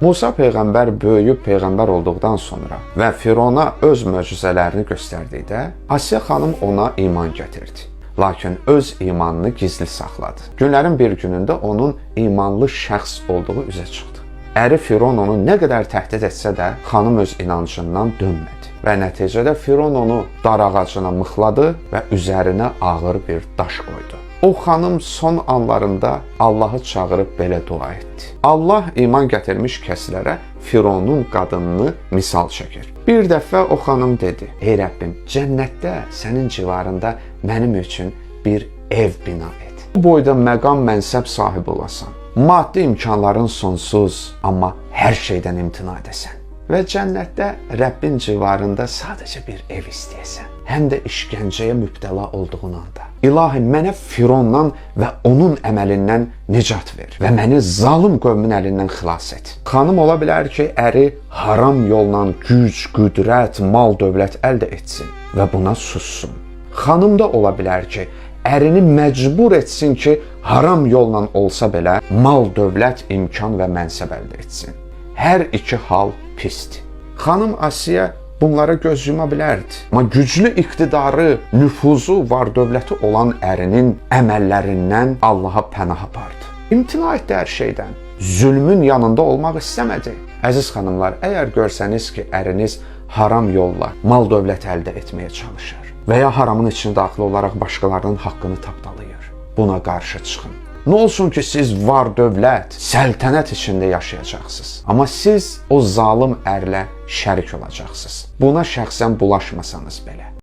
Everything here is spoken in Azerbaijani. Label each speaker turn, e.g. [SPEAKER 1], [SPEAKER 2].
[SPEAKER 1] Musa peyğəmbər böyüyüb peyğəmbər olduqdan sonra və Firona öz möcüzələrini göstərdikdə, Asiya xanım ona iman gətirdi. Lakin öz imanını gizli saxladı. Günlərin bir günündə onun imanlı şəxs olduğu üzə çıxdı. Əri Firon onu nə qədər təhdid etsə də, xanım öz inancından dönmədi və nəticədə Firon onu dar ağacına mıxladı və üzərinə ağır bir daş qoydu. O xanım son anlarında Allahı çağırıb belə dua etdi. Allah iman gətirmiş kəslərə Fironun qadınını misal çəkir. Bir dəfə o xanım dedi: "Ey Rəbbim, cənnətdə sənin civarında mənim üçün bir ev bina et. Bu boyda məqam, mənsəb sahibi olasan. Maddi imkanların sonsuz, amma hər şeydən imtina edəsən. Və cənnətdə Rəbbin civarında sadəcə bir ev istəyəsən. Həm də işgəncəyə mübtəla olduğun anda. İlahi, mənə Firondan və onun əməlindən nicat ver və məni zalım qövmün əlindən xilas et." Xanım ola bilər ki, əri haram yolla güc, qüdrət, mal, dövlət əldə etsin və buna sussun. Xanım da ola bilər ki, ərini məcbur etsin ki, haram yolla olsa belə mal, dövlət, imkan və mənsəb əldə etsin. Hər iki hal pisdir. Xanım Asiya bunlara göz yuma bilərdi. Amma güclü iqtidarı, nüfuzu, var-dövləti olan ərinin əməllərindən Allaha pənah apardı. İmtina etdi hər şeydən. Zülmün yanında olmaq istəmədi. Əziz xanımlar, əgər görsəniz ki, əriniz haram yolla mal-dövlət əldə etməyə çalışır və ya haramın içində daxil olaraq başqalarının haqqını tapdalayır, buna qarşı çıxın. Nə olsun ki, siz var-dövlət, səltənət içində yaşayacaqsınız. Amma siz o zalım ərlə şərik olacaqsınız. Buna şəxsən bulaşmasanız belə.